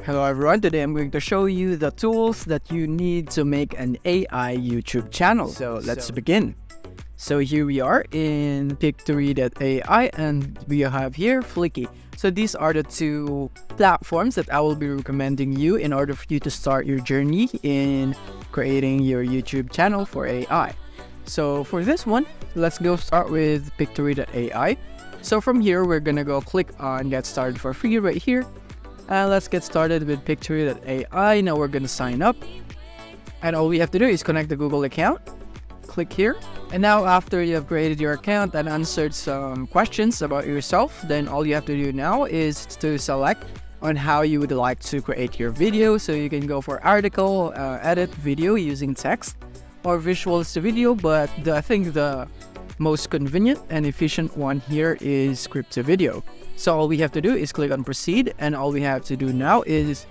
Hello everyone, today I'm going to show you the tools that you need to make an AI YouTube channel. So let's begin. So here we are in Pictory.ai and we have here Flicky. So these are the two platforms that I will be recommending you in order for you to start your journey in creating your YouTube channel for AI. So for this one, let's go start with Pictory.ai. So from here, we're gonna go click on Get Started for Free right here. And let's get started with Pictory.ai. Now we're gonna sign up. And all we have to do is connect the Google account. Click here. And now after you have created your account and answered some questions about yourself, then all you have to do now is to select on how you would like to create your video. So you can go for article, edit video using text, or visuals to video. But I think the most convenient and efficient one here is script to video. So all we have to do is click on proceed, and all we have to do now is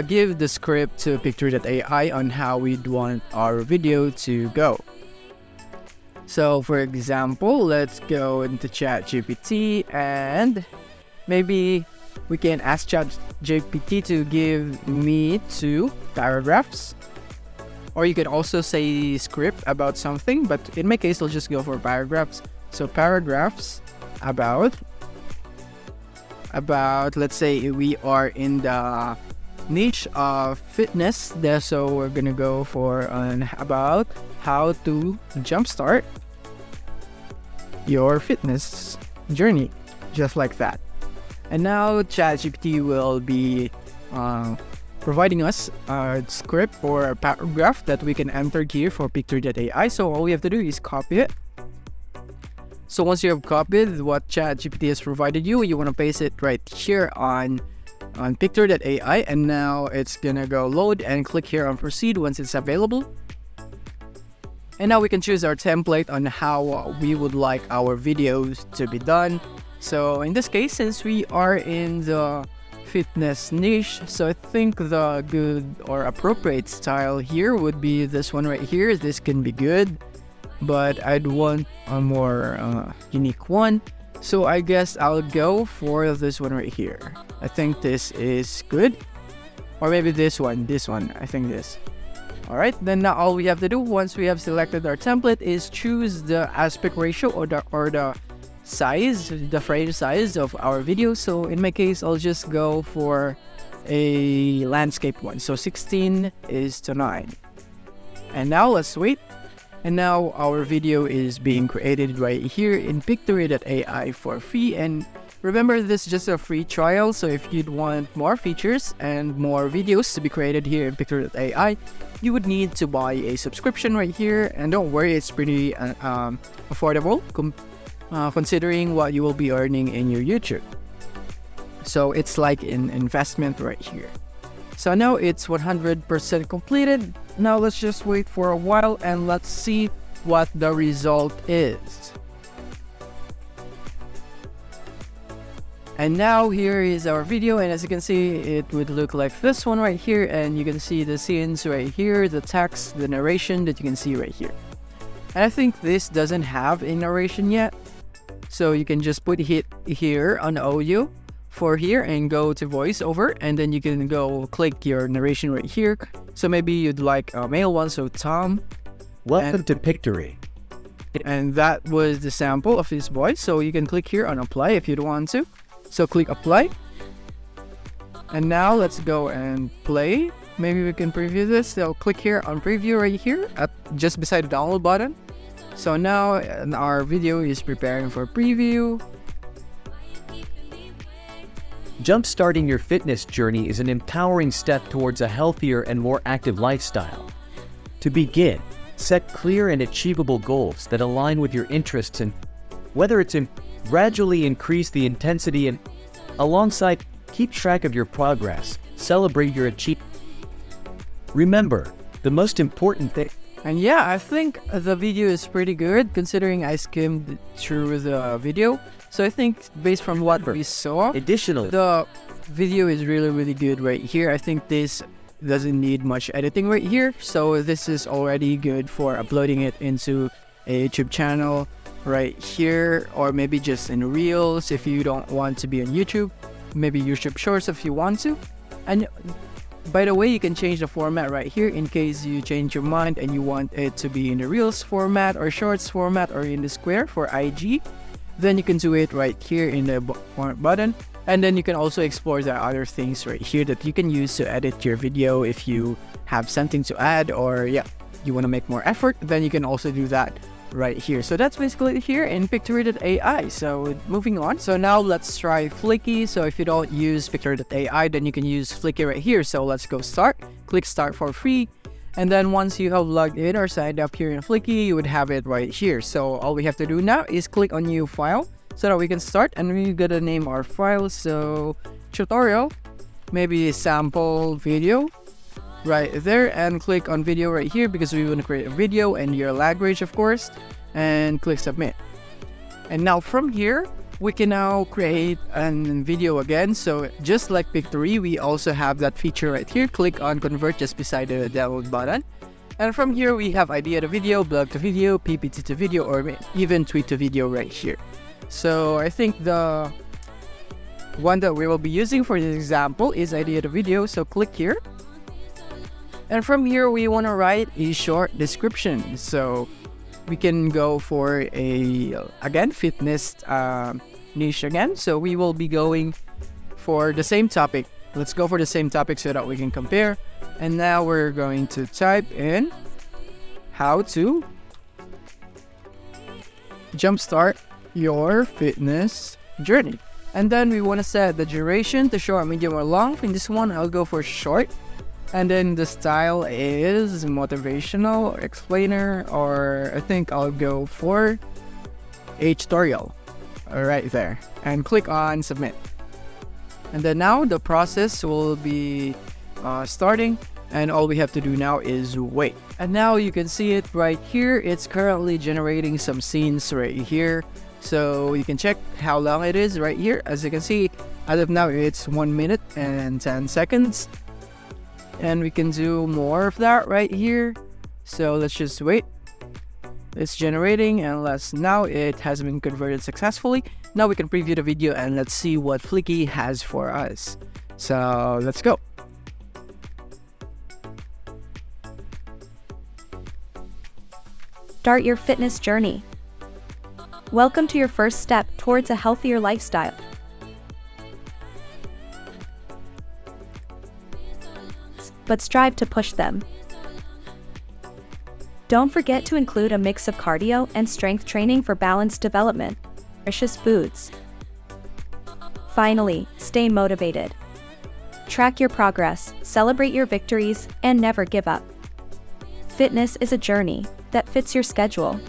give the script to Pictory.ai on how we'd want our video to go. So for example, let's go into ChatGPT and maybe we can ask ChatGPT to give me 2 paragraphs. Or you can also say script about something, but in my case, I'll just go for paragraphs. So paragraphs about, let's say we are in the niche of fitness there, so we're gonna go for about how to jumpstart your fitness journey, just like that. And now ChatGPT will be providing us a script or a paragraph that we can enter here for Pictory.ai. So all we have to do is copy it. So once you have copied what ChatGPT has provided you, you want to paste it right here on Pictory.ai, and now it's gonna go load and click here on proceed once it's available. And now we can choose our template on how we would like our videos to be done. So in this case, since we are in the fitness niche, so I think the good or appropriate style here would be this one right here. This can be good, but I'd want a more unique one. So I guess I'll go for this one right here. I think this is good. Or maybe this one, I think this. Alright, then now all we have to do once we have selected our template is choose the aspect ratio or the size, the frame size of our video. So in my case, I'll just go for a landscape one. So 16:9. And now let's wait. And now our video is being created right here in Pictory.ai for free. And remember, this is just a free trial. So if you'd want more features and more videos to be created here in Pictory.ai, you would need to buy a subscription right here. And don't worry, it's pretty affordable considering what you will be earning in your YouTube. So it's like an investment right here. So now it's 100% completed. Now let's just wait for a while and let's see what the result is. And now here is our video, and as you can see, it would look like this one right here, and you can see the scenes right here, the text, the narration that you can see right here. And I think this doesn't have a narration yet, so you can just put it here on audio for here and go to voiceover, and then you can go click your narration right here. So maybe you'd like a male one, so Tom. Welcome to Pictory. And that was the sample of his voice, so you can click here on apply if you'd want to. So click apply. And now let's go and play. Maybe we can preview this. So click here on preview right here at just beside the download button. So now our video is preparing for preview. Jumpstarting your fitness journey is an empowering step towards a healthier and more active lifestyle. To begin, set clear and achievable goals that align with your interests, and whether it's gradually increase the intensity, and alongside keep track of your progress, celebrate your achievements. Remember, the most important thing. And yeah, I think the video is pretty good considering I skimmed through the video. So I think based from what we saw, Additionally, the video is really good right here. I think this doesn't need much editing right here. So this is already good for uploading it into a YouTube channel right here, or maybe just in Reels if you don't want to be on YouTube, maybe YouTube Shorts if you want to. And by the way, you can change the format right here in case you change your mind and you want it to be in the Reels format or Shorts format or in the square for IG. Then you can do it right here in the button. And then you can also explore the other things right here that you can use to edit your video if you have something to add, or yeah, you want to make more effort, then you can also do that right here. So that's basically here in Pictory.ai. So moving on. So now let's try Flicky. So if you don't use Pictory.ai, then you can use Flicky right here. So let's go start. Click start for free. And then once you have logged in or signed up here in Flicky, you would have it right here. So all we have to do now is click on new file so that we can start, and we're gonna name our file. So tutorial, maybe sample video right there, and click on video right here because we want to create a video and your language, of course, and click submit. And now from here, we can now create a video again. So just like Pictory, we also have that feature right here. Click on convert just beside the download button. And from here, we have idea to video, blog to video, PPT to video, or even tweet to video right here. So I think the one that we will be using for this example is idea to video. So click here. And from here, we want to write a short description. So we can go for again, fitness niche again. So we will be going for the same topic. Let's go for the same topic so that we can compare. And now we're going to type in how to jumpstart your fitness journey. And then we want to set the duration to short, medium, or long. For this one, I'll go for short. And then the style is motivational, explainer, or I think I'll go for a tutorial right there. And click on submit. And then now the process will be starting, and all we have to do now is wait. And now you can see it right here. It's currently generating some scenes right here. So you can check how long it is right here. As you can see, as of now, it's 1 minute and 10 seconds. And we can do more of that right here. So let's just wait. It's generating, and now it has been converted successfully. Now we can preview the video and let's see what Flicky has for us. So let's go. Start your fitness journey. Welcome to your first step towards a healthier lifestyle. But strive to push them. Don't forget to include a mix of cardio and strength training for balanced development. Nutritious foods. Finally, stay motivated. Track your progress, celebrate your victories, and never give up. Fitness is a journey that fits your schedule.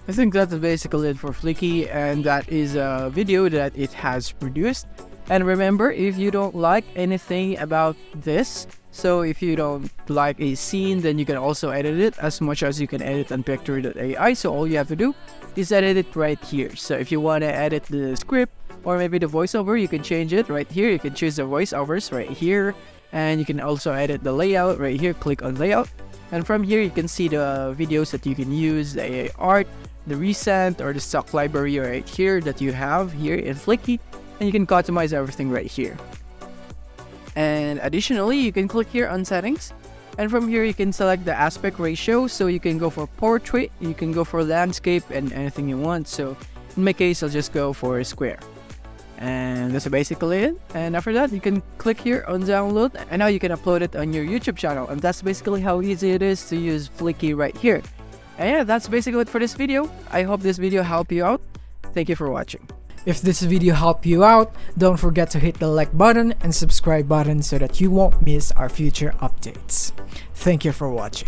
I think that's basically it for Flicky, and that is a video that it has produced. And remember, if you don't like anything about this, so if you don't like a scene, then you can also edit it as much as you can edit on Pictory.ai. So all you have to do is edit it right here. So if you want to edit the script or maybe the voiceover, you can change it right here. You can choose the voiceovers right here, and you can also edit the layout right here. Click on layout, and from here you can see the videos that you can use, the art, the recent, or the stock library right here that you have here in Flicky, and you can customize everything right here. And additionally, you can click here on settings, and from here you can select the aspect ratio. So you can go for portrait, you can go for landscape, and anything you want. So in my case, I'll just go for square. And that's basically it. And after that, you can click here on download, and now you can upload it on your YouTube channel. And that's basically how easy it is to use Flicky right here. And yeah, that's basically it for this video. I hope this video helped you out. Thank you for watching. If this video helped you out, don't forget to hit the like button and subscribe button so that you won't miss our future updates. Thank you for watching.